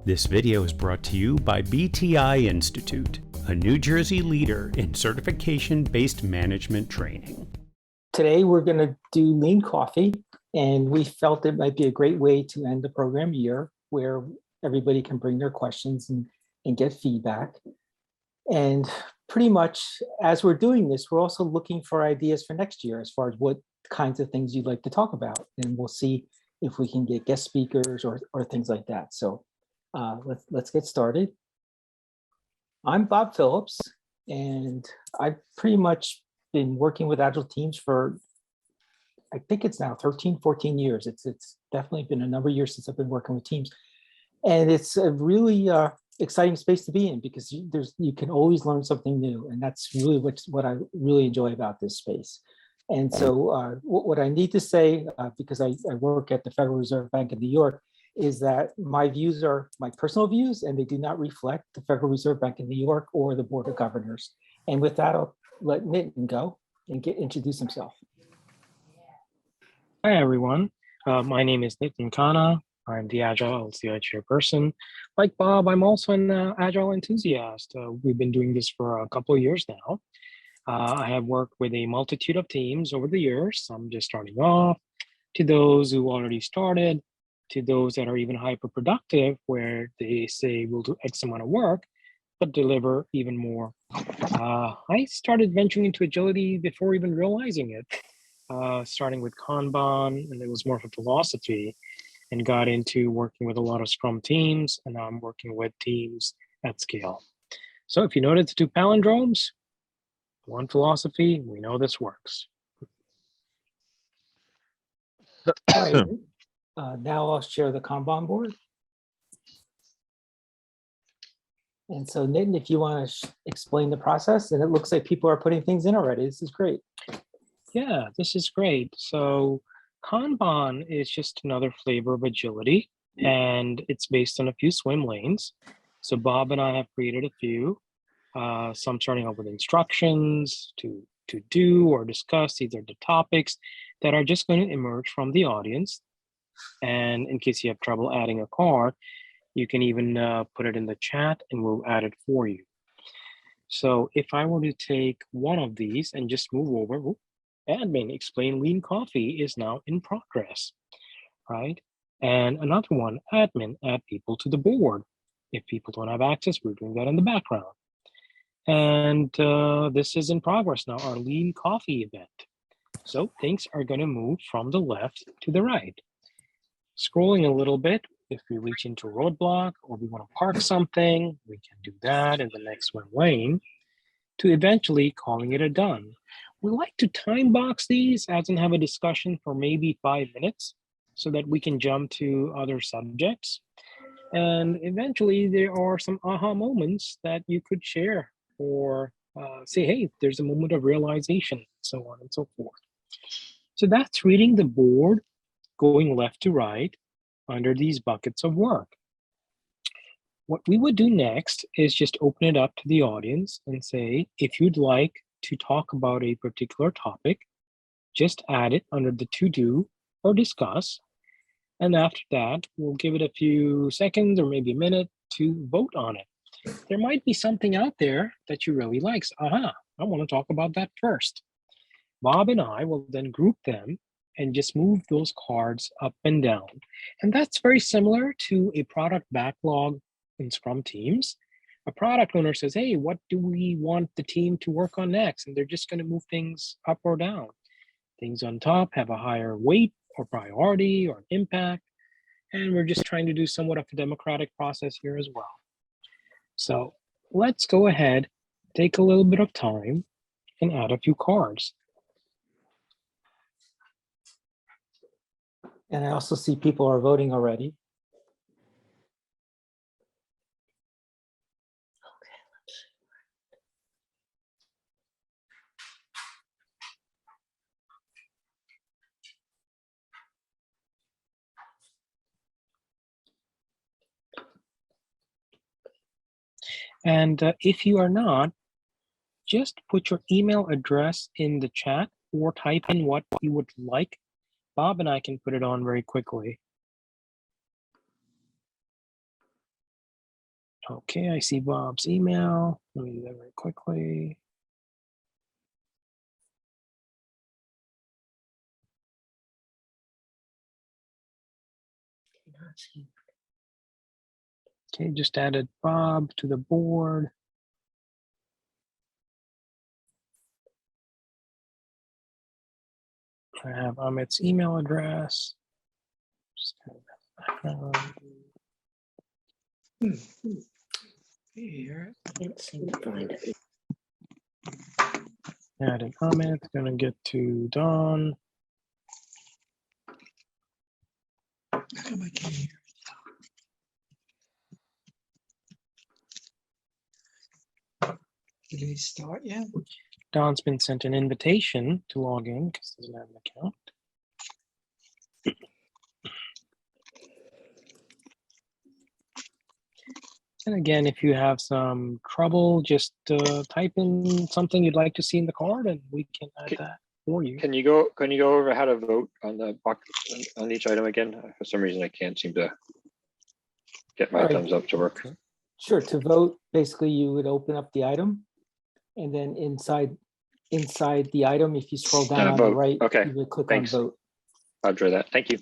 This video is brought to you by BTI Institute, a New Jersey leader in certification-based management training. Today, we're going to do Lean Coffee, and we felt it might be a great way to end the program year where everybody can bring their questions and get feedback. And pretty much as we're doing this, we're also looking for ideas for next year as far as what kinds of things you'd like to talk about. And we'll see if we can get guest speakers or things like that. So let's get started. I'm Bob Phillips, and I've pretty much been working with Agile teams for, I think it's now 13, 14 years. It's definitely been a number of years since I've been working with teams. And it's a really exciting space to be in because you can always learn something new. And that's really what I really enjoy about this space. And so what I need to say, because I work at the Federal Reserve Bank of New York, is that my views are my personal views, and they do not reflect the Federal Reserve Bank of New York or the Board of Governors. And with that, I'll let Nitin go and introduce himself. Hi, everyone. My name is Nitin Khanna. I'm the Agile LCI chairperson. Like Bob, I'm also an Agile enthusiast. We've been doing this for a couple of years now. I have worked with a multitude of teams over the years, some just starting off, to those who already started, to those that are even hyper-productive, where they say we'll do X amount of work, but deliver even more. I started venturing into agility before even realizing it, starting with Kanban, and it was more of a philosophy, and got into working with a lot of Scrum teams, and now I'm working with teams at scale. So if you notice the two palindromes, one philosophy, we know this works. All right. Now I'll share the Kanban board. And so Nitin, if you want to explain the process, and it looks like people are putting things in already. This is great. Yeah, this is great. So Kanban is just another flavor of agility, and it's based on a few swim lanes. So Bob and I have created a few, some starting off with instructions to do or discuss. These are the topics that are just going to emerge from the audience. And in case you have trouble adding a card, you can even put it in the chat and we'll add it for you. So if I were to take one of these and just move over, admin explain Lean Coffee is now in progress, right? And another one, admin add people to the board. If people don't have access, we're doing that in the background. And this is in progress now, our Lean Coffee event. So things are going to move from the left to the right. Scrolling a little bit, if we reach into a roadblock or we want to park something, we can do that in the next swim lane to eventually calling it a done. We like to time box these as in have a discussion for maybe 5 minutes so that we can jump to other subjects. And eventually there are some aha moments that you could share or say, hey, there's a moment of realization, so on and so forth. So that's reading the board, going left to right under these buckets of work. What we would do next is just open it up to the audience and say, if you'd like to talk about a particular topic, just add it under the to do or discuss. And after that, we'll give it a few seconds or maybe a minute to vote on it. There might be something out there that you really like. So, I want to talk about that first. Bob and I will then group them and just move those cards up and down. And that's very similar to a product backlog in Scrum teams. A product owner says, hey, what do we want the team to work on next? And they're just going to move things up or down. Things on top have a higher weight or priority or impact. And we're just trying to do somewhat of a democratic process here as well. So let's go ahead, take a little bit of time and add a few cards. And I also see people are voting already. And if you are not, just put your email address in the chat or type in what you would like. Bob and I can put it on very quickly. Okay, I see Bob's email. Let me do that very quickly. Okay, just added Bob to the board. I have Amit's email address. Just Here, can't seem to find it. added Amit, gonna get to Don. How come I can't hear? Did he start yet? Don's been sent an invitation to log in because he doesn't have an account. And again, if you have some trouble, just type in something you'd like to see in the card, and we can add that for you. Can you go over how to vote on the box on each item again? For some reason, I can't seem to get my All right. thumbs up to work. Sure, to vote, basically you would open up the item, and then inside the item, if you scroll down on the Vote. right, Okay, you would click thanks. on vote. I'll draw that. Thank you.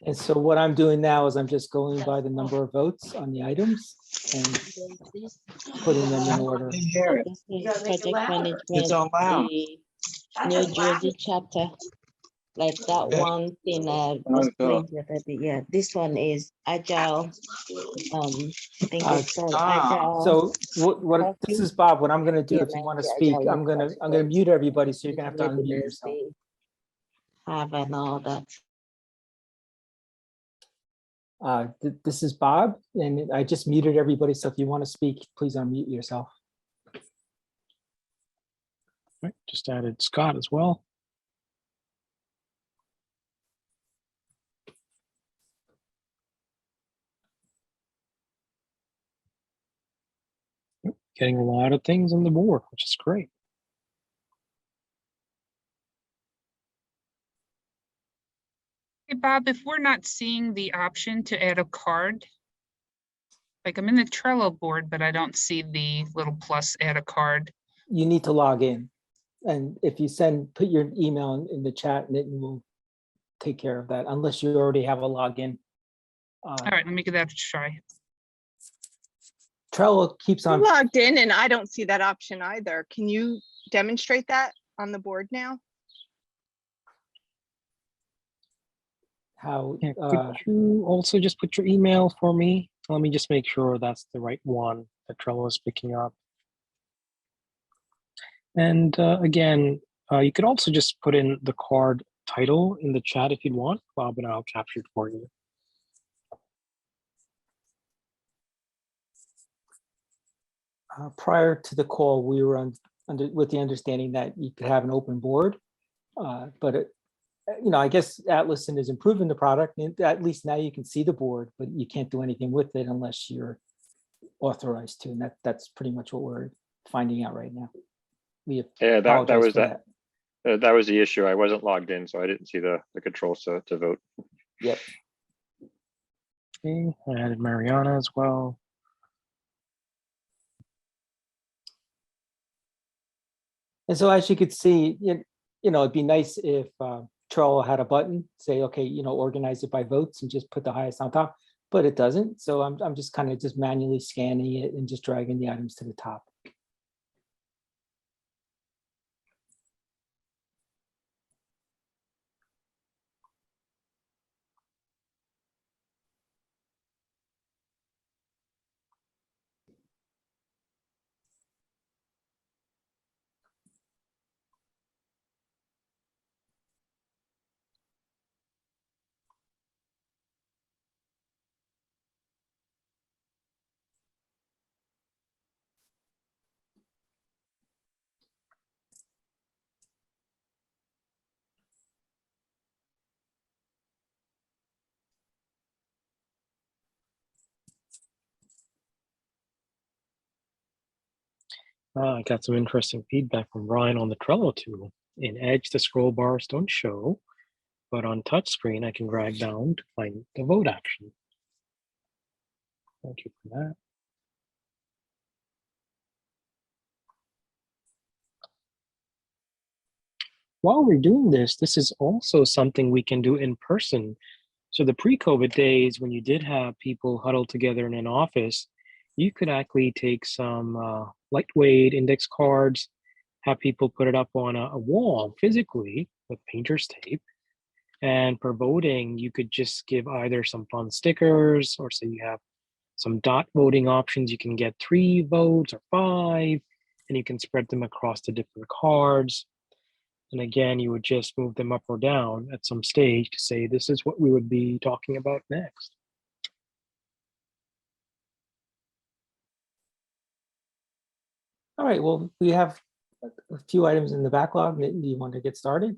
And so what I'm doing now is I'm just going by the number of votes on the items and putting them in order. Can't hear it. This is project management, It's all loud. the New Jersey chapter, like that Yeah. one thing. Yeah, this one is agile. I think it's called agile. So what this is Bob. What I'm going to do, if you want to speak, I'm going to mute everybody, so you're going to have to unmute yourself. Have and all that. This is Bob, and I just muted everybody. So if you want to speak, please unmute yourself. Right, just added Scott as well. Getting a lot of things on the board, which is great. Hey, Bob, if we're not seeing the option to add a card, like I'm in the Trello board, but I don't see the little plus add a card. You need to log in, and if you put your email in the chat, and it will take care of that, unless you already have a login. All right, let me give that a try. Trello keeps I'm on. logged in and I don't see that option either. Can you demonstrate that on the board now? How Yeah, could you also just put your email for me? Let me just make sure that's the right one that Trello is picking up. And again, you could also just put in the card title in the chat if you'd want, Bob, and I'll capture it for you. prior to the call, we were with the understanding that you could have an open board, but I guess Atlassian is improving the product, and at least now you can see the board, but you can't do anything with it unless you're authorized to, and that's pretty much what we're finding out right now. We Yeah, that apologize was for that was the issue. I wasn't logged in, so I didn't see the controls to vote. Yep. Okay, I added Mariana as well. And so as you could see, it'd be nice if Trello had a button, say, okay, organize it by votes and just put the highest on top, but it doesn't. So I'm just kind of just manually scanning it and just dragging the items to the top. I got some interesting feedback from Ryan on the Trello tool. In Edge, the scroll bars don't show, but on touchscreen, I can drag down to find the vote action. Thank you for that. While we're doing this, this is also something we can do in person. So the pre-COVID days, when you did have people huddled together in an office, you could actually take some lightweight index cards, have people put it up on a wall physically with painter's tape. And for voting, you could just give either some fun stickers, or say you have some dot voting options. You can get 3 votes or 5, and you can spread them across the different cards. And again, you would just move them up or down at some stage to say, this is what we would be talking about next. All right, well, we have a few items in the backlog. Nitin, do you want to get started?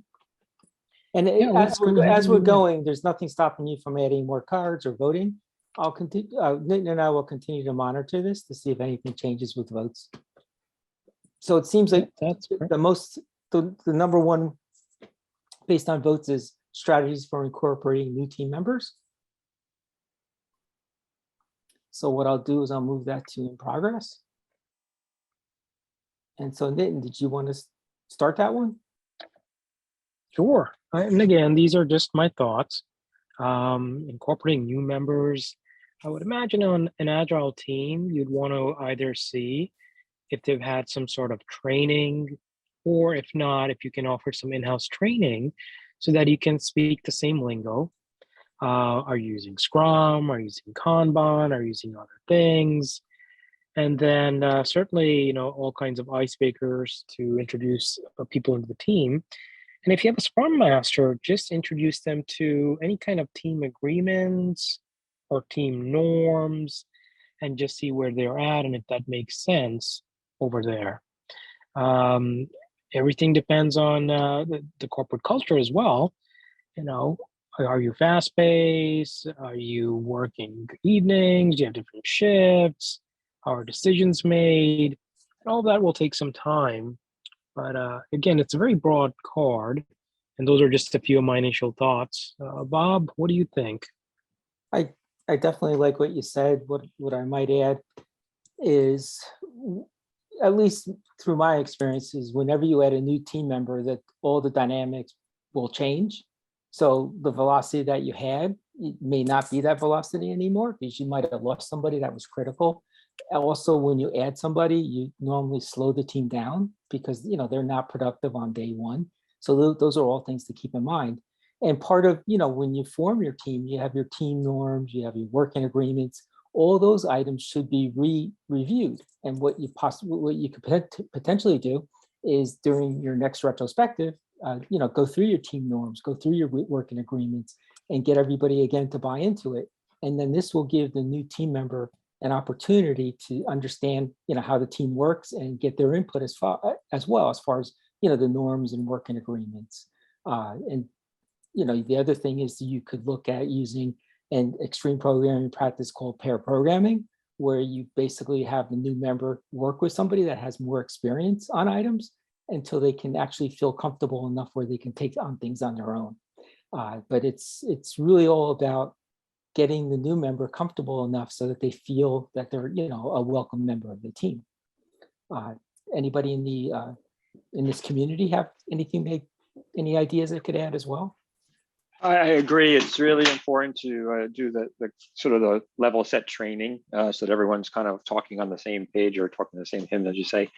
And Yeah, as let's go ahead we're and do that. going, there's nothing stopping you from adding more cards or voting. I'll continue, Nitin and I will continue to monitor this to see if anything changes with votes. So it seems like That's great. the number one based on votes is strategies for incorporating new team members. So what I'll do is I'll move that to in progress. And so Nitin, did you want to start that one? Sure. And again, these are just my thoughts. Incorporating new members. I would imagine on an agile team, you'd want to either see if they've had some sort of training, or if not, if you can offer some in-house training so that you can speak the same lingo. Are you using Scrum? Are you using Kanban? Are you using other things? And then certainly, all kinds of icebreakers to introduce people into the team. And if you have a Scrum Master, just introduce them to any kind of team agreements or team norms, and just see where they're at and if that makes sense over there. Everything depends on the corporate culture as well. Are you fast-paced? Are you working evenings? Do you have different shifts? How are decisions made? And all that will take some time. But again, it's a very broad card. And those are just a few of my initial thoughts. Bob, what do you think? I definitely like what you said. What I might add is, at least through my experiences, whenever you add a new team member, that all the dynamics will change. So the velocity that you had, it may not be that velocity anymore because you might have lost somebody that was critical. Also, when you add somebody, you normally slow the team down because they're not productive on day one. So those are all things to keep in mind. And part of, when you form your team, you have your team norms, you have your working agreements, all those items should be reviewed. And what you could potentially do is during your next retrospective, go through your team norms, go through your working agreements, and get everybody again to buy into it. And then this will give the new team member an opportunity to understand, how the team works and get their input as well as far as the norms and working agreements. And the other thing is you could look at using an extreme programming practice called pair programming, where you basically have the new member work with somebody that has more experience on items until they can actually feel comfortable enough where they can take on things on their own. But it's really all about getting the new member comfortable enough so that they feel that they're a welcome member of the team. Anybody in this community have any ideas they could add as well? I agree. It's really important to do the sort of the level set training so that everyone's kind of talking on the same page or talking the same hymn, as you say,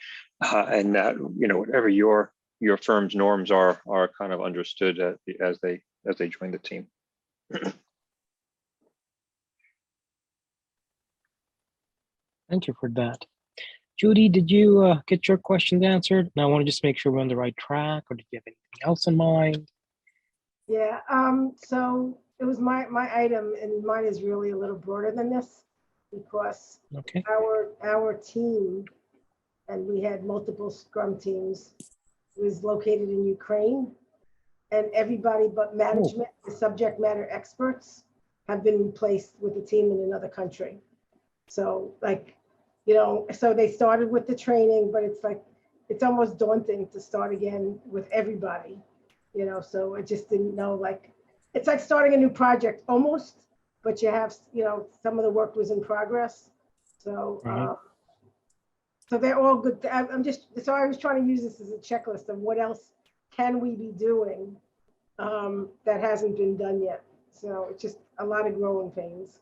and that whatever your firm's norms are kind of understood as they join the team. Thank you for that. Judy, did you get your questions answered? And I want to just make sure we're on the right track, or did you have anything else in mind? Yeah, so it was my item, and mine is really a little broader than this because Okay. our team, and we had multiple Scrum teams, was located in Ukraine, and everybody but management, the subject matter experts, have been replaced with a team in another country. So you know, so they started with the training, but it's like, it's almost daunting to start again with everybody, you know, so I just didn't know, like, it's like starting a new project almost, but you have, you know, some of the work was in progress. So, Right. so they're all good. I'm just, so I was trying to use this as a checklist of what else can we be doing that hasn't been done yet. So it's just a lot of growing pains,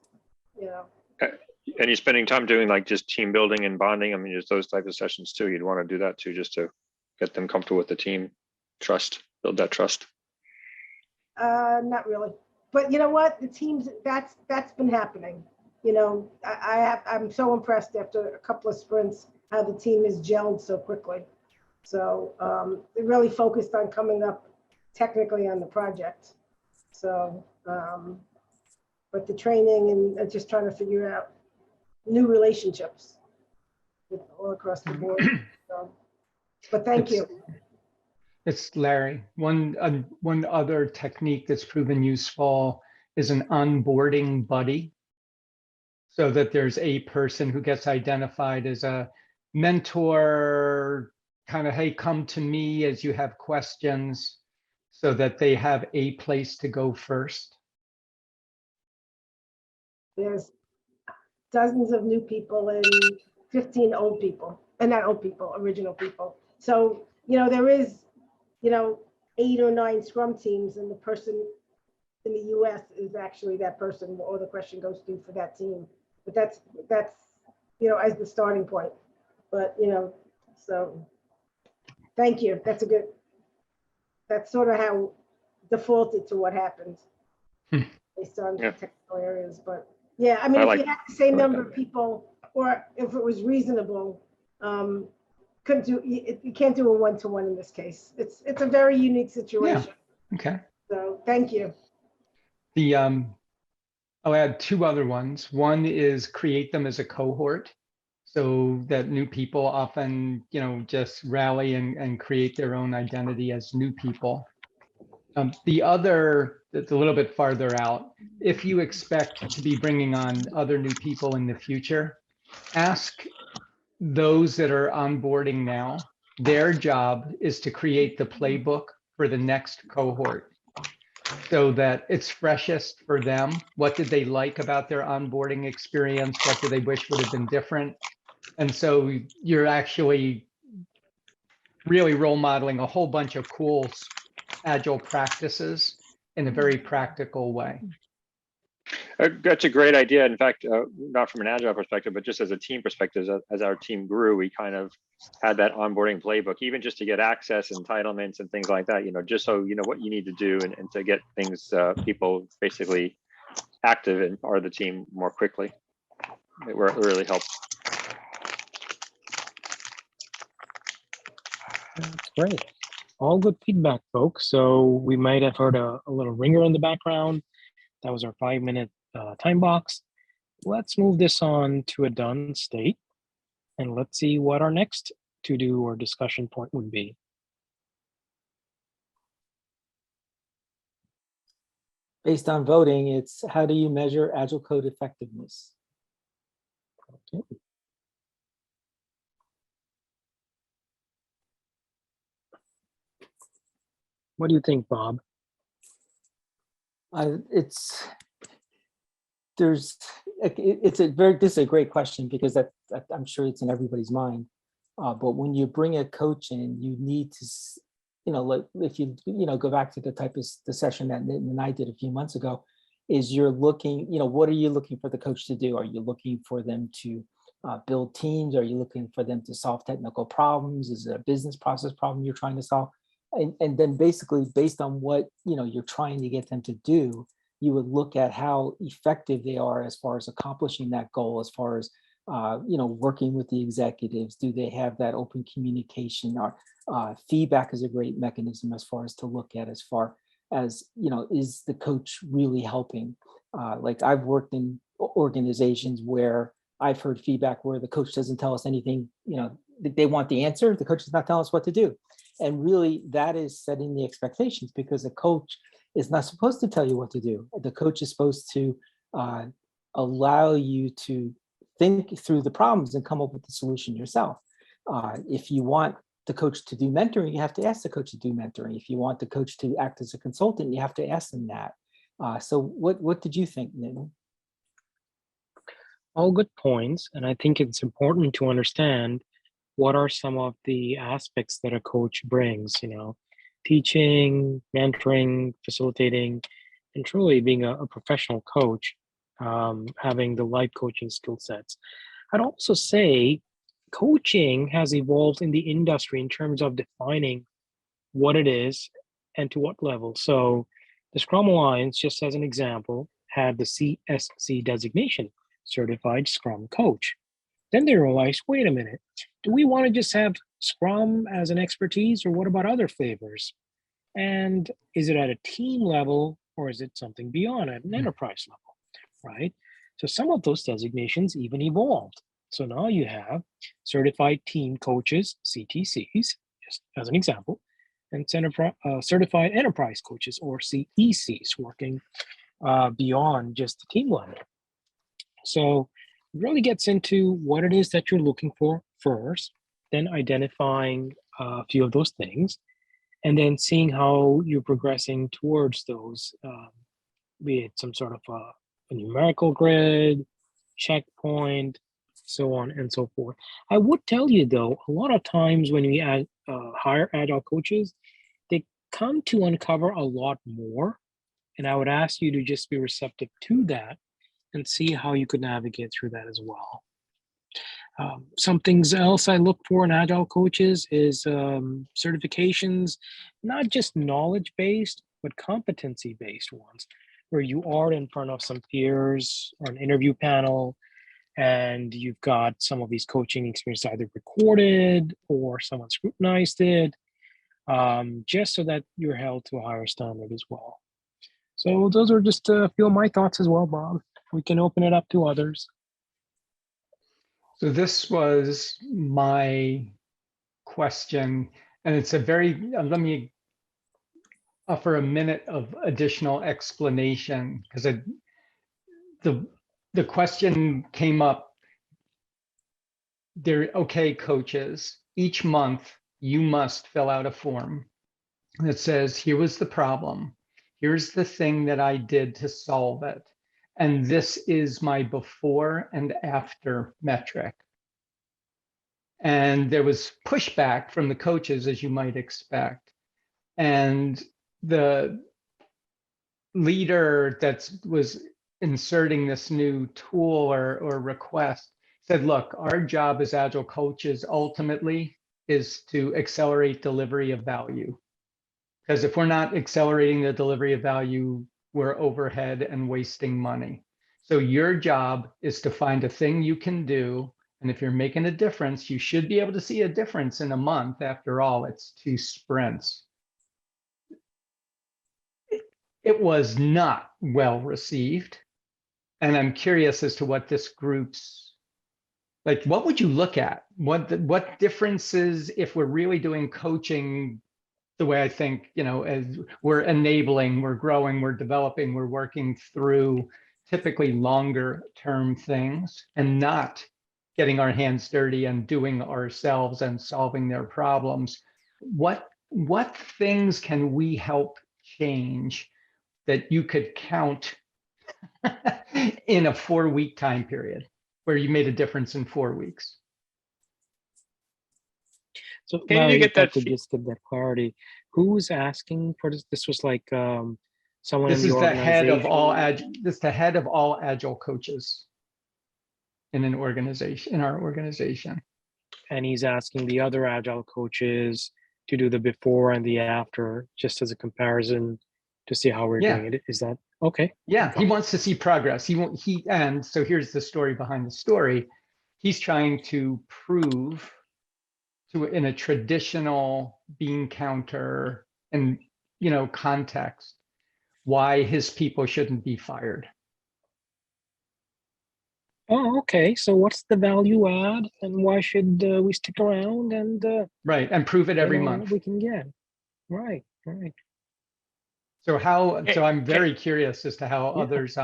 you know. And you're spending time doing like just team building and bonding. I mean, just those types of sessions too. You'd want to do that too, just to get them comfortable with the team, build that trust. Not really, but you know what? The teams, that's been happening. You know, I'm so impressed after a couple of sprints how the team has gelled so quickly. So they really focused on coming up technically on the project. So, but the training and just trying to figure out new relationships all across the board. So, but thank you. It's Larry. One other technique that's proven useful is an onboarding buddy, so that there's a person who gets identified as a mentor, kind of, hey, come to me as you have questions, so that they have a place to go first. There's dozens of new people and 15 old people, and not old people, original people. So, you know, there is, you know, 8 or 9 scrum teams, and the person in the US is actually that person, or the question goes through for that team. But that's, you know, as the starting point. But, you know, so thank you. That's sort of how defaulted to what happened based on technical areas. But yeah, I mean, if you had the same number of people, or if it was reasonable, you can't do a one-to-one in this case. It's a very unique situation. Yeah. Okay. So thank you. I'll add 2 other ones. One is create them as a cohort, so that new people often, you know, just rally and create their own identity as new people. The other, that's a little bit farther out, if you expect to be bringing on other new people in the future, ask those that are onboarding now, their job is to create the playbook for the next cohort, so that it's freshest for them. What did they like about their onboarding experience? What do they wish would have been different? And so you're actually really role modeling a whole bunch of cool agile practices in a very practical way. That's a great idea. In fact, not from an agile perspective, but just as a team perspective, as our team grew, we kind of had that onboarding playbook, even just to get access, entitlements, and things like that, you know, just so you know what you need to do and to get things, people basically active and part of the team more quickly. It really helps. That's great. All good feedback, folks. So we might have heard a little ringer in the background. That was our 5-minute time box. Let's move this on to a done state, and let's see what our next to-do or discussion point would be. Based on voting, it's how do you measure Agile code effectiveness? Okay. What do you think, Bob? This is a great question, because I'm sure it's in everybody's mind. But when you bring a coach in, you need to, you know, like if you go back to the type of the session that Nitin and I did a few months ago, is you're looking, you know, what are you looking for the coach to do? Are you looking for them to build teams? Are you looking for them to solve technical problems? Is it a business process problem you're trying to solve? And then basically based on what, you know, you're trying to get them to do, you would look at how effective they are as far as accomplishing that goal, as far as, you know, working with the executives. Do they have that open communication? Or feedback is a great mechanism as far as to look at, as far as, you know, is the coach really helping? Like I've worked in organizations where I've heard feedback where the coach doesn't tell us anything, you know, they want the answer, the coach is not telling us what to do. And really that is setting the expectations, because a coach is not supposed to tell you what to do. The coach is supposed to allow you to think through the problems and come up with the solution yourself. If you want the coach to do mentoring, you have to ask the coach to do mentoring. If you want the coach to act as a consultant, you have to ask them that. So what did you think, Nitin? All good points. And I think it's important to understand what are some of the aspects that a coach brings, teaching, mentoring, facilitating, and truly being a professional coach, having the life coaching skill sets. I'd also say coaching has evolved in the industry in terms of defining what it is and to what level. So the Scrum Alliance, just as an example, had the CSC designation, Certified Scrum Coach. Then they realized, wait a minute, do we want to just have Scrum as an expertise, or what about other flavors? And is it at a team level, or is it something beyond at an enterprise level, right? So some of those designations even evolved. So now you have certified team coaches, CTCs, just as an example, and certified enterprise coaches, or CECs, working beyond just the team level. So it really gets into what it is that you're looking for first, then identifying a few of those things, and then seeing how you're progressing towards those, be it some sort of a numerical grid, checkpoint, so on and so forth. I would tell you though, a lot of times when we hire agile coaches, they come to uncover a lot more. And I would ask you to just be receptive to that and see how you could navigate through that as well. Some things else I look for in agile coaches is certifications, not just knowledge-based, but competency-based ones, where you are in front of some peers or an interview panel, and you've got some of these coaching experiences either recorded or someone scrutinized it, just so that you're held to a higher standard as well. So those are just a few of my thoughts as well, Bob. We can open it up to others. So this was my question, and it's a very, let me offer a minute of additional explanation, because the question came up. Okay, coaches, each month you must fill out a form that says, here was the problem. Here's the thing that I did to solve it. And this is my before and after metric. And there was pushback from the coaches, as you might expect. And the leader that was inserting this new tool or request said, look, our job as agile coaches ultimately is to accelerate delivery of value. Because if we're not accelerating the delivery of value, we're overhead and wasting money. So your job is to find a thing you can do. And if you're making a difference, you should be able to see a difference in a month. After all, it's 2 sprints. It was not well received. And I'm curious as to what this group's, like, what would you look at? What differences, if we're really doing coaching the way I think, as we're enabling, we're growing, we're developing, we're working through typically longer term things and not getting our hands dirty and doing ourselves and solving their problems. What things can we help change that you could count in a 4-week time period where you made a difference in 4 weeks? So Can Larry, you get if I that could just get that clarity, who's asking for this? This was like someone This in is the the head of organization. this is the head of all agile coaches in an organization, in our organization. And he's asking the other agile coaches to do the before and the after, just as a comparison to see how we're doing it. Is that okay? Yeah, he wants to see progress. And so here's the story behind the story. He's trying to prove in a traditional bean counter and context why his people shouldn't be fired. Oh, okay. So what's the value add, and why should we stick around and right, and prove it every month what we can get? Right. So I'm very curious as to how others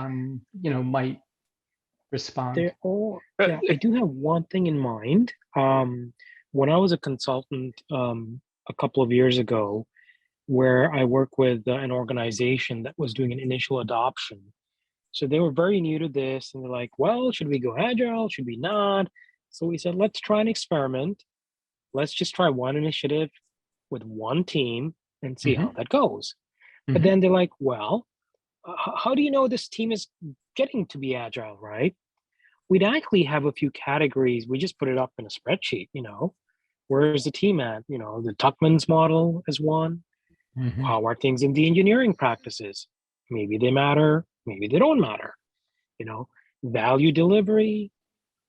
might respond. There are, yeah, I do have one thing in mind. When I was a consultant a couple of years ago, where I worked with an organization that was doing an initial adoption. So they were very new to this, and they're like, well, should we go agile? Should we not? So we said, let's try an experiment. Let's just try one initiative with one team and see how that goes. But then they're like, well, how do you know this team is getting to be agile, right? We'd actually have a few categories. We just put it up in a spreadsheet, where's the team at? The Tuckman's model is one. How are things in the engineering practices? Maybe they matter, maybe they don't matter. Value delivery,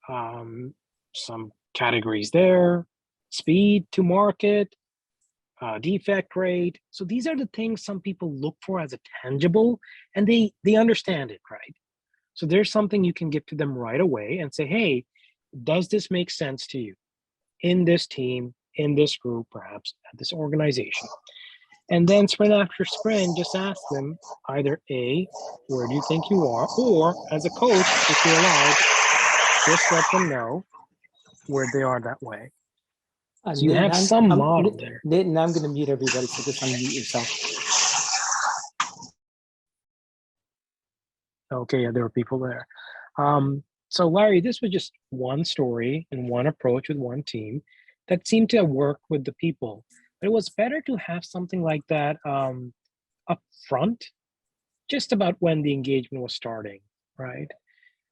some categories there, speed to market, defect rate. So these are the things some people look for as a tangible, and they understand it, right? So there's something you can give to them right away and say, hey, does this make sense to you in this team, in this group, perhaps at this organization? And then sprint after sprint, just ask them either A, where do you think you are? Or as a coach, if you're allowed, just let them know where they are that way. So you have some model there. Nitin, I'm going to mute everybody, so just unmute yourself. Okay, yeah, there were people there. So Larry, this was just one story and one approach with one team that seemed to work with the people. But it was better to have something like that up front, just about when the engagement was starting, right?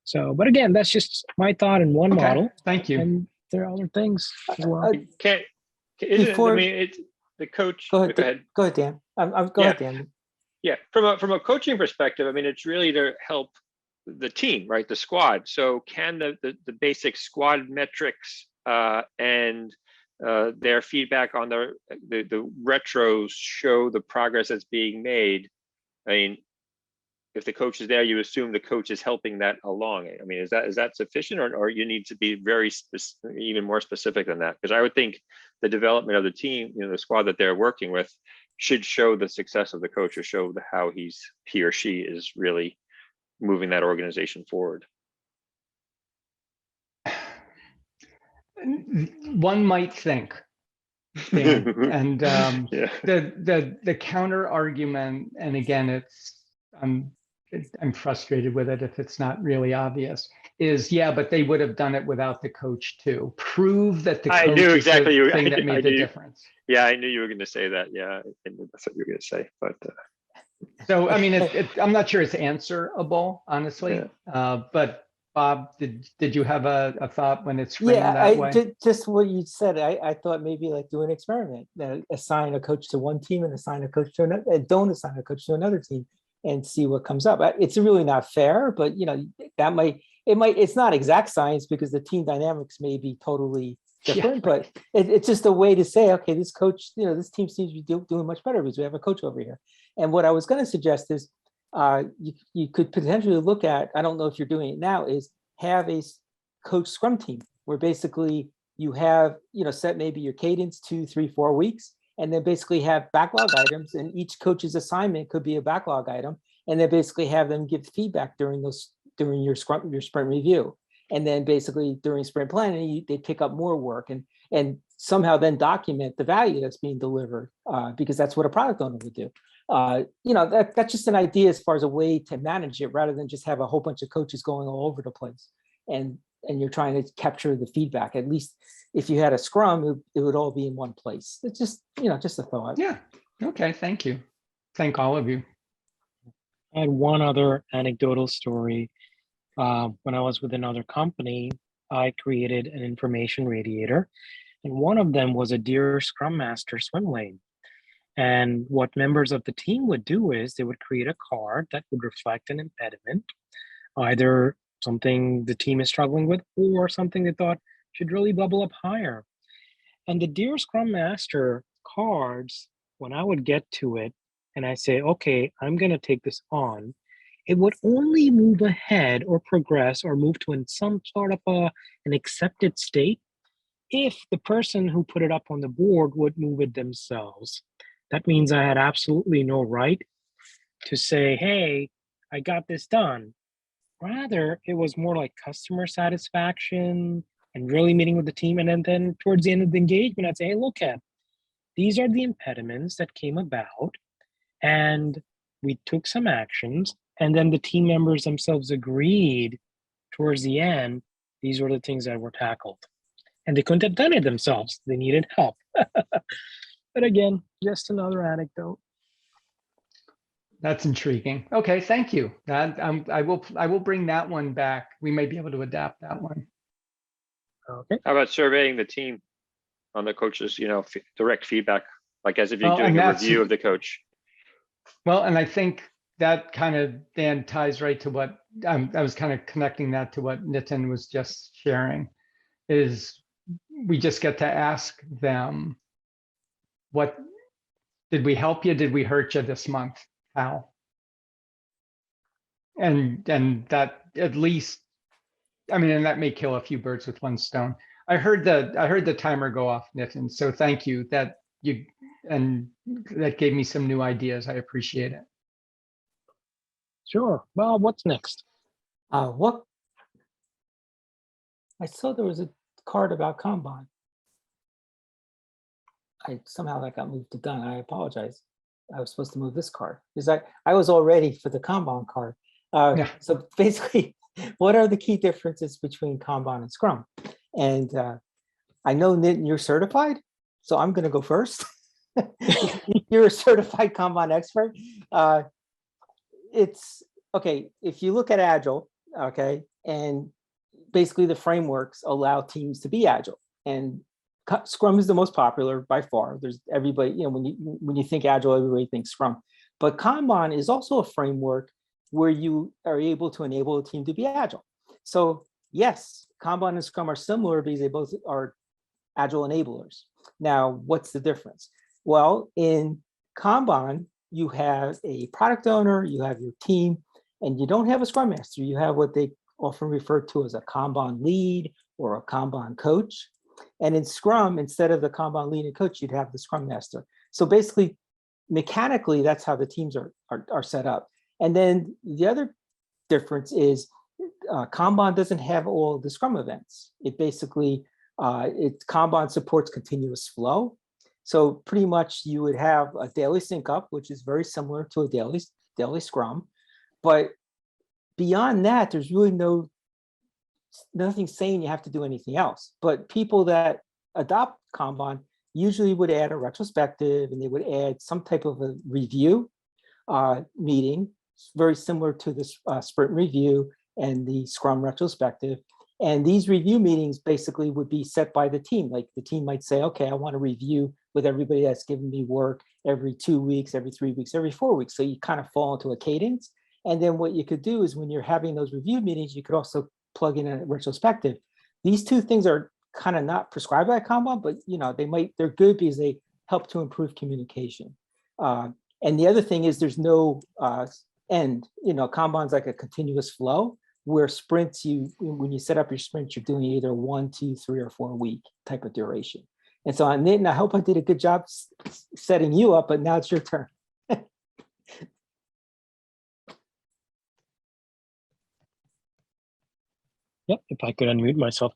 So, but again, that's just my thought in one model. Thank you. And there are other things as well. It's the coach. Go ahead, Dan. Go ahead, Dan. Yeah, from a coaching perspective, I mean, it's really to help the team, right? The squad. So can the basic squad metrics and their feedback on the retros show the progress that's being made? I mean, if the coach is there, you assume the coach is helping that along. I mean, is that sufficient, or you need to be even more specific than that? Because I would think the development of the team, the squad that they're working with, should show the success of the coach, or show how he or she is really moving that organization forward. One might think, Dan. And the counter argument, and again, I'm frustrated with it if it's not really obvious, is but they would have done it without the coach too. Prove that the coach is the thing that made the difference. Yeah, I knew you were going to say that. Yeah, I knew that's what you were going to say. But so I mean, I'm not sure it's answerable, honestly. But Bob, did you have a thought when it's framed that way? Just what you said. I thought maybe like do an experiment, assign a coach to one team and assign a coach to another. Don't assign a coach to another team, and see what comes up. It's really not fair, but it's not exact science, because the team dynamics may be totally different. But it's just a way to say, okay, this coach, this team seems to be doing much better because we have a coach over here. And what I was going to suggest is you could potentially look at, I don't know if you're doing it now, is have a coach scrum team where basically you have, set maybe your cadence 2, 3, 4 weeks, and then basically have backlog items, and each coach's assignment could be a backlog item, and then basically have them give feedback during your sprint review. And then basically during sprint planning, they pick up more work and somehow then document the value that's being delivered, because that's what a product owner would do. That's just an idea as far as a way to manage it, rather than just have a whole bunch of coaches going all over the place. And you're trying to capture the feedback. At least if you had a scrum, it would all be in one place. It's just, just a thought. Yeah. Okay. Thank you. Thank all of you. I had one other anecdotal story. When I was with another company, I created an information radiator, and one of them was a Dear Scrum Master swim lane. And what members of the team would do is they would create a card that would reflect an impediment, either something the team is struggling with or something they thought should really bubble up higher. And the Dear Scrum Master cards, when I would get to it and I say, okay, I'm going to take this on, it would only move ahead or progress or move to some sort of an accepted state if the person who put it up on the board would move it themselves. That means I had absolutely no right to say, hey, I got this done. Rather, it was more like customer satisfaction and really meeting with the team. And then towards the end of the engagement, I'd say, hey, look at these are the impediments that came about. And we took some actions. And then the team members themselves agreed towards the end, these were the things that were tackled. And they couldn't have done it themselves. They needed help. But again, just another anecdote. That's intriguing. Okay, thank you. I will bring that one back. We may be able to adapt that one. Okay. How about surveying the team on the coaches, direct feedback, like as if you're Well, doing and a that's- review of the coach? Well, and I think that kind of, Dan, ties right to what I was kind of connecting that to what Nitin was just sharing, is we just get to ask them, what did we help you? Did we hurt you this month? How? And that at least, I mean, and that may kill a few birds with one stone. I heard the timer go off, Nitin. So thank you that gave me some new ideas. I appreciate it. Sure. Well, what's next? What? I saw there was a card about Kanban. Somehow that got moved to done. I apologize. I was supposed to move this card because I was all ready for the Kanban card. Yeah. So basically, what are the key differences between Kanban and Scrum? And I know, Nitin, you're certified, so I'm going to go first. You're a certified Kanban expert. It's okay. If you look at Agile, okay, and basically the frameworks allow teams to be Agile, and Scrum is the most popular by far. There's everybody, when you think Agile, everybody thinks Scrum. But Kanban is also a framework where you are able to enable a team to be Agile. So yes, Kanban and Scrum are similar because they both are Agile enablers. Now, what's the difference? Well, in Kanban, you have a product owner, you have your team, and you don't have a Scrum Master. You have what they often refer to as a Kanban lead or a Kanban coach. And in Scrum, instead of the Kanban lead and coach, you'd have the Scrum Master. So basically, mechanically, that's how the teams are set up. And then the other difference is Kanban doesn't have all the Scrum events. It basically, Kanban supports continuous flow. So pretty much you would have a daily sync up, which is very similar to a daily Scrum. But beyond that, there's really nothing saying you have to do anything else. But people that adopt Kanban usually would add a retrospective, and they would add some type of a review meeting, very similar to the sprint review and the Scrum retrospective. And these review meetings basically would be set by the team. Like the team might say, okay, I want to review with everybody that's given me work every 2 weeks, every 3 weeks, every 4 weeks. So you kind of fall into a cadence. And then what you could do is when you're having those review meetings, you could also plug in a retrospective. These two things are kind of not prescribed by Kanban, but they're good because they help to improve communication. And the other thing is there's no end. Kanban's like a continuous flow, where sprints, when you set up your sprints, you're doing either 1, 2, 3, or 4 week type of duration. And so Nitin, I hope I did a good job setting you up, but now it's your turn. Yep, if I could unmute myself.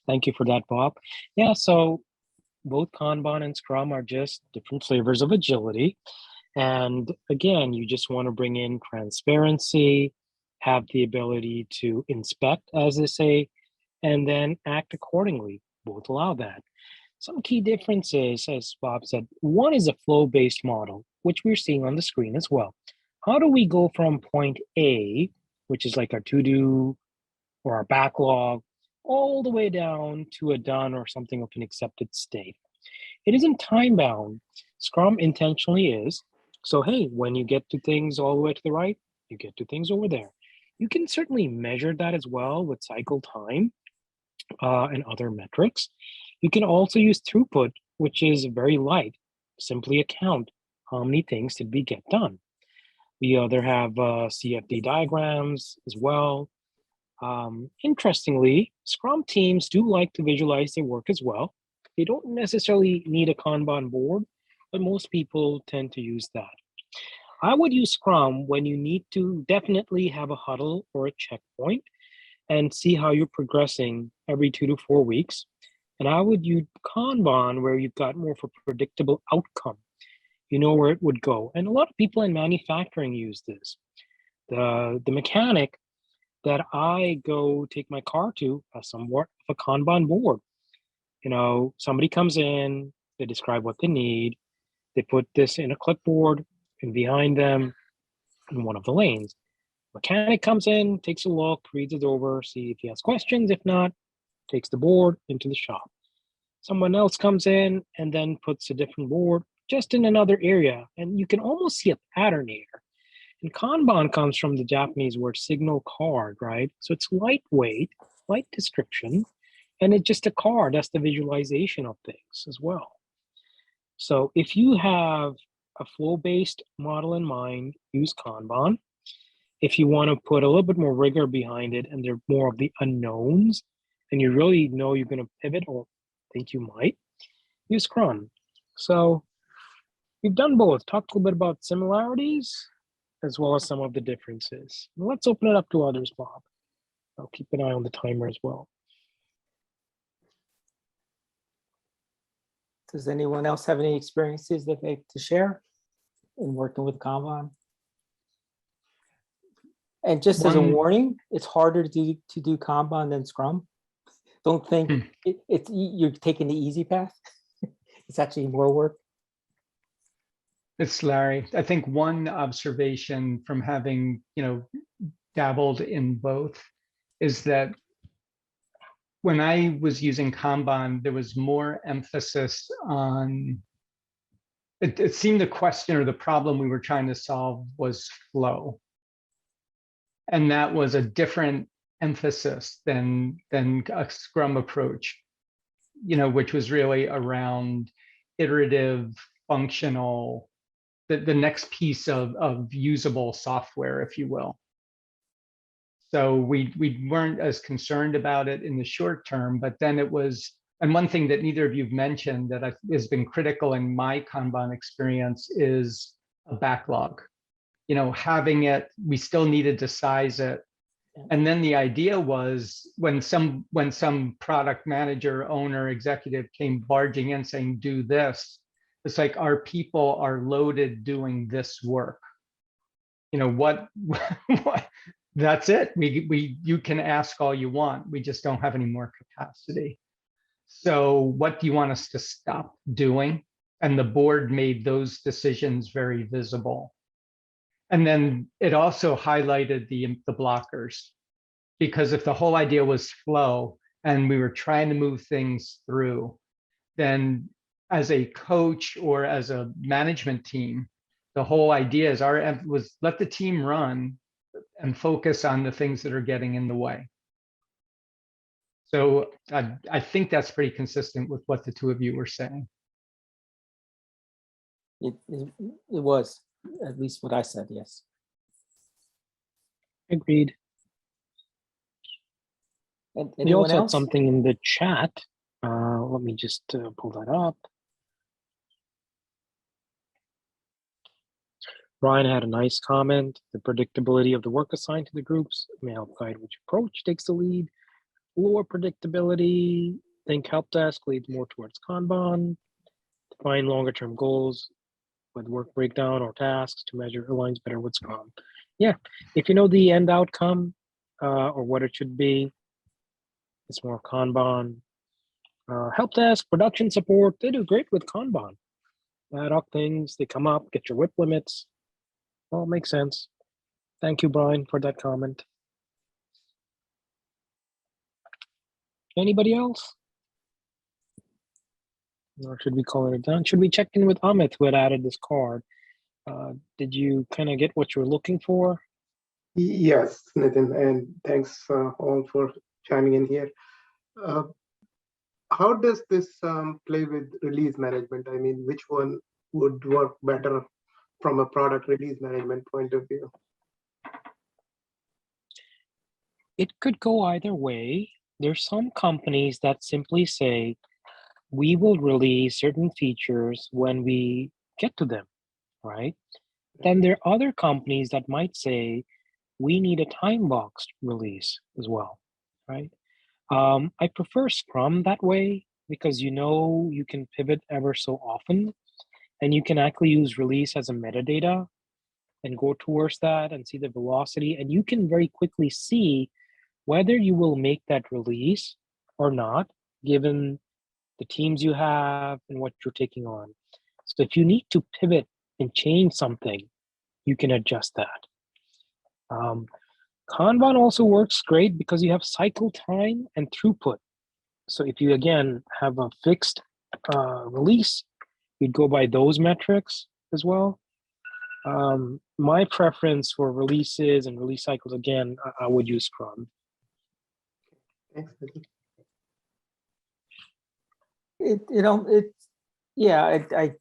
Thank you for that, Bob. Yeah, so both Kanban and Scrum are just different flavors of agility. And again, you just want to bring in transparency, have the ability to inspect, as they say, and then act accordingly. Both allow that. Some key differences, as Bob said, one is a flow-based model, which we're seeing on the screen as well. How do we go from point A, which is like our to-do or our backlog, all the way down to a done or something of an accepted state? It isn't time-bound. Scrum intentionally is. So, hey, when you get to things all the way to the right, you get to things over there. You can certainly measure that as well with cycle time and other metrics. You can also use throughput, which is very light. Simply count how many things did we get done. We other have CFD diagrams as well. Interestingly, Scrum teams do like to visualize their work as well. They don't necessarily need a Kanban board, but most people tend to use that. I would use Scrum when you need to definitely have a huddle or a checkpoint and see how you're progressing every 2 to 4 weeks. And I would use Kanban where you've got more of a predictable outcome. You know where it would go. And a lot of people in manufacturing use this. The mechanic that I go take my car to has somewhat of a Kanban board. You know, somebody comes in, they describe what they need, they put this in a clipboard and behind them in one of the lanes. Mechanic comes in, takes a look, reads it over, see if he has questions. If not, takes the board into the shop. Someone else comes in and then puts a different board just in another area. And you can almost see a pattern here. And Kanban comes from the Japanese word signal card, right? So it's lightweight, light description, and it's just a card. That's the visualization of things as well. So if you have a flow-based model in mind, use Kanban. If you want to put a little bit more rigor behind it and they're more of the unknowns, and you really know you're going to pivot or think you might, use Scrum. So we've done both, talked a little bit about similarities as well as some of the differences. Let's open it up to others, Bob. I'll keep an eye on the timer as well. Does anyone else have any experiences that they have to share in working with Kanban? And just as a warning, it's harder to do Kanban than Scrum. Don't think you're taking the easy path. It's actually more work. It's Larry. I think one observation from having, dabbled in both is that when I was using Kanban, there was more emphasis on, it seemed the question or the problem we were trying to solve was flow. And that was a different emphasis than a Scrum approach, which was really around iterative, functional, the next piece of usable software, if you will. So we weren't as concerned about it in the short term, but then it was, and one thing that neither of you've mentioned that has been critical in my Kanban experience is a backlog. Having it, we still needed to size it. And then the idea was when some product manager, owner, executive came barging in saying, do this, it's like our people are loaded doing this work. What that's it. You can ask all you want. We just don't have any more capacity. So what do you want us to stop doing? And the board made those decisions very visible. And then it also highlighted the blockers, because if the whole idea was flow and we were trying to move things through, then as a coach or as a management team, the whole idea is was let the team run and focus on the things that are getting in the way. So I think that's pretty consistent with what the two of you were saying. It was, at least what I said, yes. Agreed. And You also anyone had else? something in the chat. Let me just pull that up. Brian had a nice comment. The predictability of the work assigned to the groups may help guide which approach takes the lead. Lower predictability, think help desk leads more towards Kanban. Define longer term goals with work breakdown or tasks to measure aligns better with Scrum. Yeah, if you know the end outcome or what it should be, it's more Kanban. Help desk, production support, they do great with Kanban. Ad hoc things, they come up, get your WIP limits. All makes sense. Thank you, Brian, for that comment. Anybody else? Or should we call it done? Should we check in with Amit, who had added this card? Did you kind of get what you were looking for? Yes, Nitin, and thanks all for chiming in here. How does this play with release management? I mean, which one would work better from a product release management point of view? It could go either way. There's some companies that simply say, we will release certain features when we get to them, right? Then there are other companies that might say, we need a time boxed release as well, right? I prefer Scrum that way because you can pivot ever so often and you can actually use release as a metadata and go towards that and see the velocity. And you can very quickly see whether you will make that release or not, given the teams you have and what you're taking on. So if you need to pivot and change something, you can adjust that. Kanban also works great because you have cycle time and throughput. So if you, again, have a fixed release, you'd go by those metrics as well. My preference for releases and release cycles, again, I would use Scrum. Thanks, Nitin. I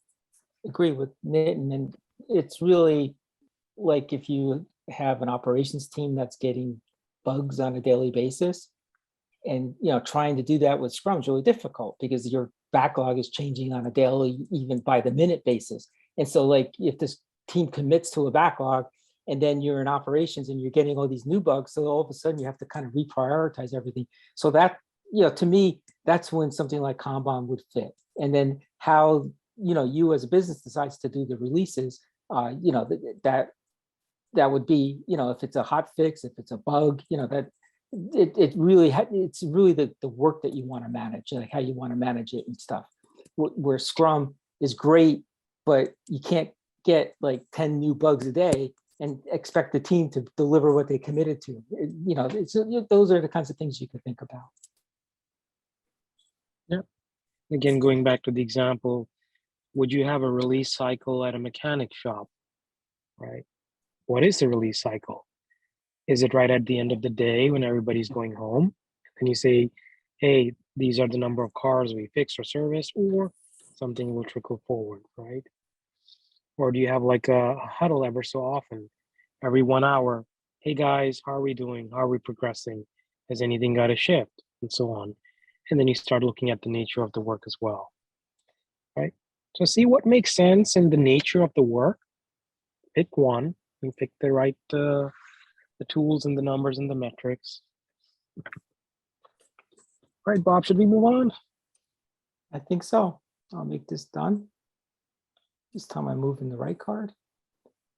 agree with Nitin, and it's really like if you have an operations team that's getting bugs on a daily basis, and trying to do that with Scrum is really difficult because your backlog is changing on a daily, even by the minute basis. And so, like, if this team commits to a backlog, and then you're in operations and you're getting all these new bugs, so all of a sudden you have to kind of reprioritize everything. So that, to me, that's when something like Kanban would fit. And then how you as a business decides to do the releases, that would be, if it's a hot fix, if it's a bug, that it's really the work that you want to manage, like how you want to manage it and stuff. Where Scrum is great, but you can't get like 10 new bugs a day and expect the team to deliver what they committed to. Those are the kinds of things you could think about. Yeah. Again, going back to the example, would you have a release cycle at a mechanic shop, right? What is the release cycle? Is it right at the end of the day when everybody's going home? And you say, hey, these are the number of cars we fixed or serviced, or something will trickle forward, right? Or do you have like a huddle ever so often, every 1 hour? Hey guys, how are we doing? How are we progressing? Has anything got a shift? And so on. And then you start looking at the nature of the work as well, right? So see what makes sense in the nature of the work. Pick one and pick the right the tools and the numbers and the metrics. All right, Bob, should we move on? I think so. I'll make this done. This time I'm moving the right card.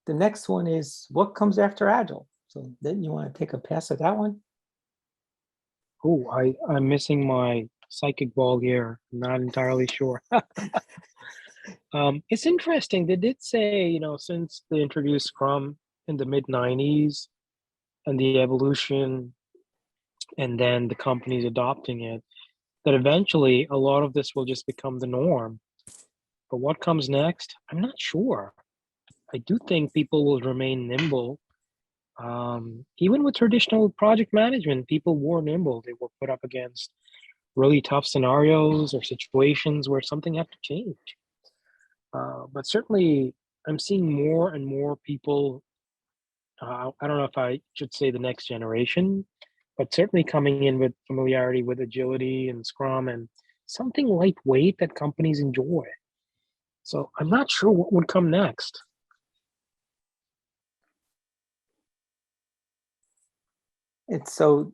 The next one is what comes after Agile. So then you want to take a pass at that one? Oh, I'm missing my psychic ball here. I'm not entirely sure. It's interesting. They did say, since they introduced Scrum in the mid-90s and the evolution, and then the companies adopting it, that eventually a lot of this will just become the norm. But what comes next? I'm not sure. I do think people will remain nimble. Even with traditional project management, people were nimble. They were put up against really tough scenarios or situations where something had to change. But certainly, I'm seeing more and more people, I don't know if I should say the next generation, but certainly coming in with familiarity with agility and Scrum and something lightweight that companies enjoy. So I'm not sure what would come next. And so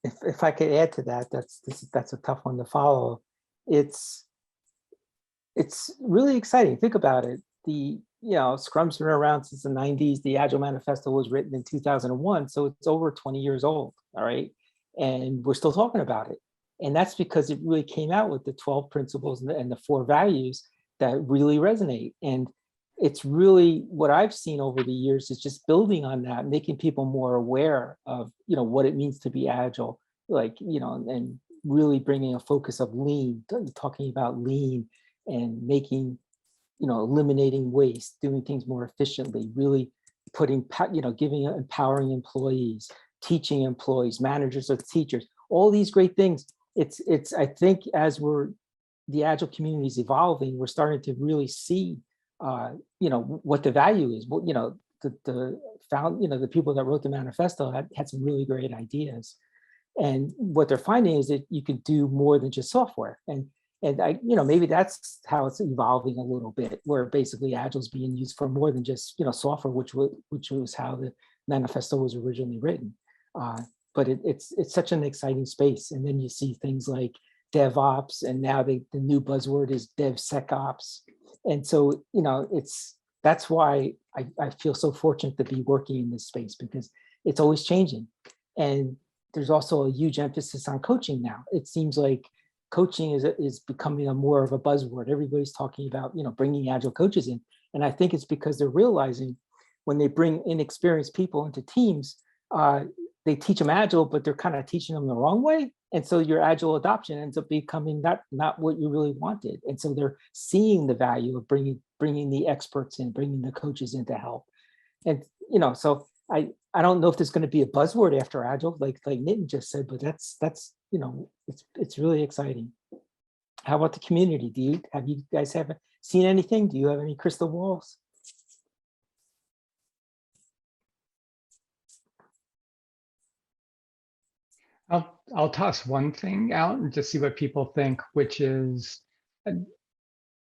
if I could add to that, that's a tough one to follow. It's really exciting. Think about it. Scrum's been around since the 90s. The Agile Manifesto was written in 2001, so it's over 20 years old. All right, and we're still talking about it. And that's because it really came out with the 12 principles and the 4 values that really resonate. And it's really what I've seen over the years is just building on that, making people more aware of, what it means to be agile, and really bringing a focus of lean, talking about lean and making, eliminating waste, doing things more efficiently, really putting, empowering employees, teaching employees, managers or teachers, all these great things. It's I think as the Agile community is evolving, we're starting to really see what the value is. The people that wrote the manifesto had some really great ideas. And what they're finding is that you can do more than just software. And And maybe that's how it's evolving a little bit, where basically Agile is being used for more than just, software, which was how the manifesto was originally written. But it's such an exciting space. And then you see things like DevOps, and now the new buzzword is DevSecOps. And so, that's why I feel so fortunate to be working in this space, because it's always changing. And there's also a huge emphasis on coaching now. It seems like coaching is becoming more of a buzzword. Everybody's talking about, bringing Agile coaches in. And I think it's because they're realizing when they bring inexperienced people into teams, they teach them Agile, but they're kind of teaching them the wrong way. And so your Agile adoption ends up becoming not what you really wanted. And so they're seeing the value of bringing the experts in, bringing the coaches in to help. And, so I don't know if there's going to be a buzzword after Agile, like Nitin just said, but that's it's really exciting. How about the community? Have you guys seen anything? Do you have any crystal balls? I'll toss one thing out and just see what people think, which is,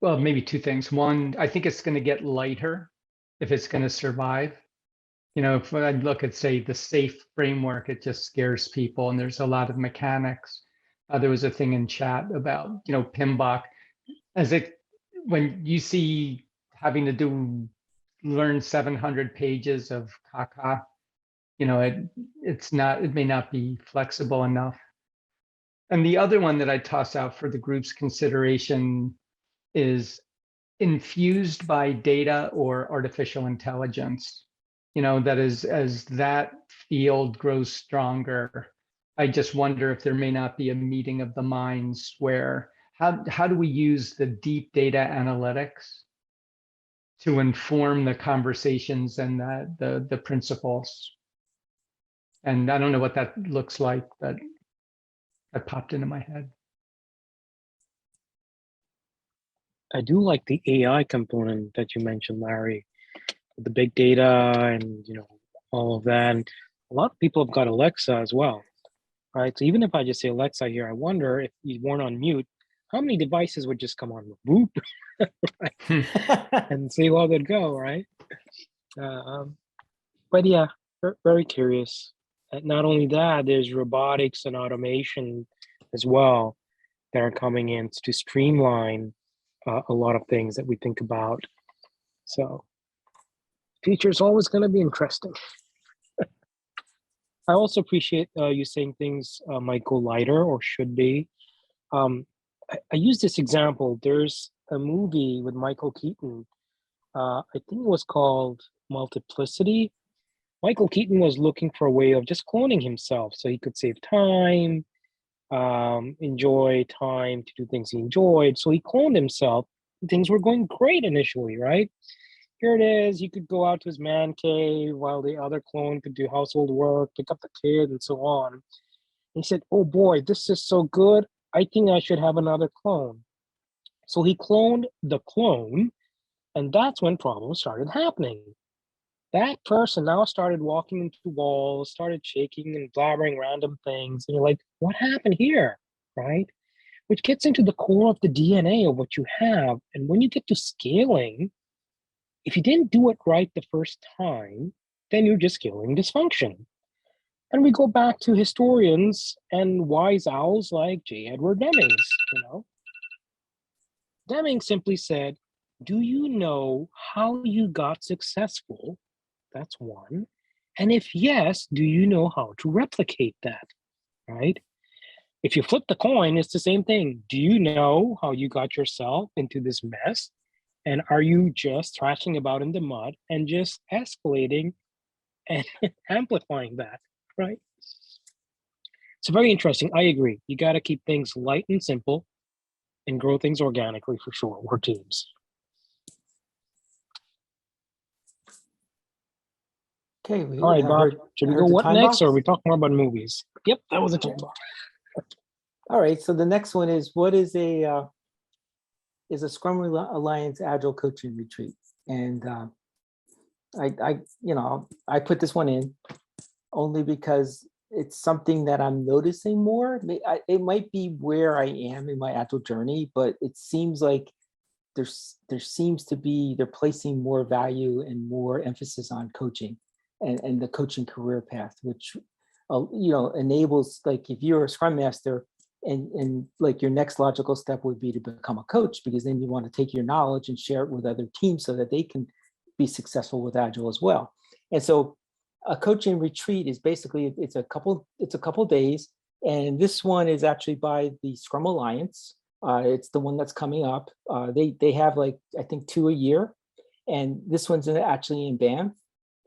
well, maybe two things. One, I think it's going to get lighter if it's going to survive. If I look at, say, the SAFe framework, it just scares people, and there's a lot of mechanics. There was a thing in chat about, PMBOK, when you see having to learn 700 pages of Kaka, it may not be flexible enough. And the other one that I toss out for the group's consideration is infused by data or artificial intelligence. That is, as that field grows stronger, I just wonder if there may not be a meeting of the minds where how do we use the deep data analytics to inform the conversations and the principles. And I don't know what that looks like, but that popped into my head. I do like the AI component that you mentioned, Larry, the big data and all of that. And a lot of people have got Alexa as well, right? So even if I just say Alexa here, I wonder if you weren't on mute, how many devices would just come on, whoop, right? And see how they'd go, right? But yeah, very curious. And not only that, there's robotics and automation as well that are coming in to streamline a lot of things that we think about. So future is always going to be interesting. I also appreciate you saying things might go lighter or should be. I use this example. There's a movie with Michael Keaton. I think it was called Multiplicity. Michael Keaton was looking for a way of just cloning himself so he could save time, enjoy time to do things he enjoyed. So he cloned himself. Things were going great initially, right? Here it is. He could go out to his man cave while the other clone could do household work, pick up the kid, and so on. He said, oh boy, this is so good. I think I should have another clone. So he cloned the clone, and that's when problems started happening. That person now started walking into walls, started shaking and blabbering random things. And you're like, what happened here, right? Which gets into the core of the DNA of what you have. And when you get to scaling, if you didn't do it right the first time, then you're just scaling dysfunction. And we go back to historians and wise owls like J. Edward Deming. Deming simply said, do you know how you got successful? That's one. And if yes, do you know how to replicate that, right? If you flip the coin, it's the same thing. Do you know how you got yourself into this mess? And are you just thrashing about in the mud and just escalating and amplifying that, right? It's very interesting. I agree. You got to keep things light and simple and grow things organically for sure. We're teams. Okay. All right, Bob. Should we go what next, or are we talking more about movies? Yep, that was a time box. All right. So the next one is, what is a Scrum Alliance Agile Coaching Retreat? And I put this one in only because it's something that I'm noticing more. It might be where I am in my Agile journey, but it seems like there seems to be, they're placing more value and more emphasis on coaching and the coaching career path, which enables, like, if you're a Scrum Master and like your next logical step would be to become a coach, because then you want to take your knowledge and share it with other teams so that they can be successful with Agile as well. And so a coaching retreat is basically, it's a couple days, and this one is actually by the Scrum Alliance. It's the one that's coming up. They have, like, I think 2 a year, and this one's actually in Banff,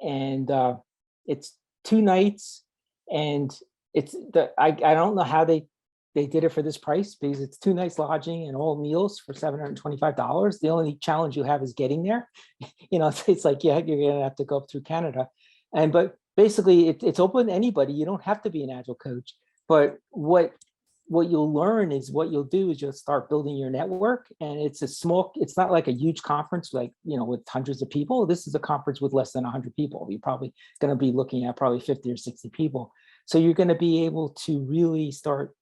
and it's 2 nights, and I don't know how they did it for this price, because it's 2 nights lodging and all meals for $725. The only challenge you have is getting there. It's like, yeah, you're gonna have to go up through Canada. But basically it's open to anybody. You don't have to be an Agile coach, but what you'll learn is, what you'll do is you'll start building your network. And it's not like a huge conference, like, with hundreds of people. This is a conference with less than 100 people. You're probably going to be looking at probably 50 or 60 people. So you're going to be able to really start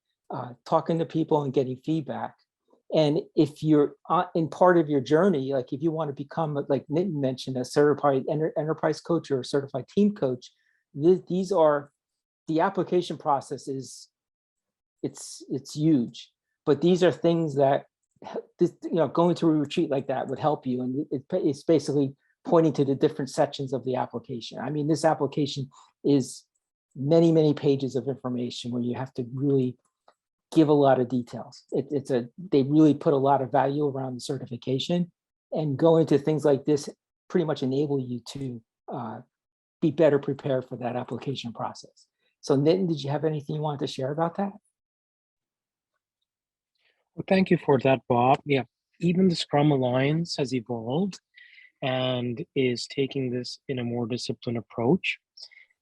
talking to people and getting feedback. And if you're in part of your journey, like if you want to become, like Nitin mentioned, a certified enterprise coach or a certified team coach, the application process is, it's huge. But these are things that, going to a retreat like that would help you. And it's basically pointing to the different sections of the application. I mean, this application is many, many pages of information where you have to really give a lot of details. They really put a lot of value around the certification, and going to things like this pretty much enable you to be better prepared for that application process. So Nitin, did you have anything you wanted to share about that? Well, thank you for that, Bob. Yeah, even the Scrum Alliance has evolved and is taking this in a more disciplined approach.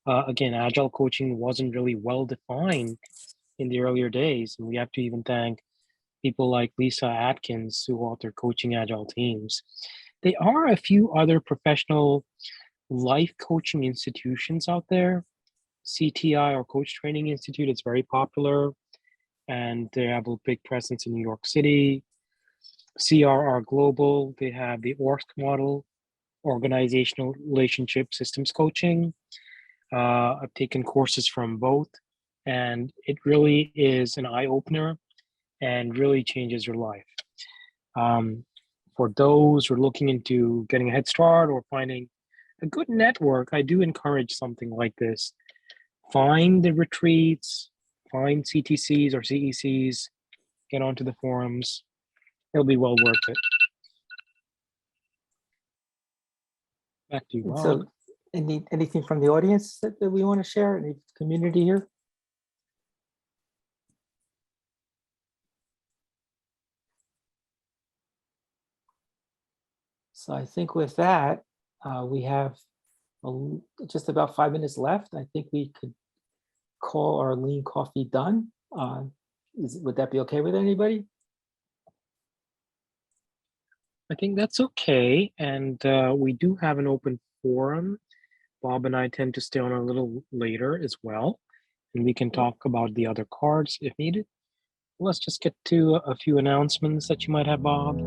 Again, Agile coaching wasn't really well defined in the earlier days, and we have to even thank people like Lisa Atkins, who author Coaching Agile Teams. There are a few other professional life coaching institutions out there. CTI, or Coach Training Institute, is very popular, and they have a big presence in New York City. CRR Global, they have the ORSC model, Organizational Relationship Systems Coaching. I've taken courses from both, and it really is an eye-opener and really changes your life. For those who are looking into getting a head start or finding a good network, I do encourage something like this. Find the retreats, find CTCs or CECs, get onto the forums. It'll be well worth it. Back to you, Bob. So anything from the audience that we want to share? Any community here? So I think with that, we have just about 5 minutes left. I think we could call our lean coffee done. Would that be okay with anybody? I think that's okay. And we do have an open forum. Bob and I tend to stay on a little later as well, and we can talk about the other cards if needed. Let's just get to a few announcements that you might have, Bob.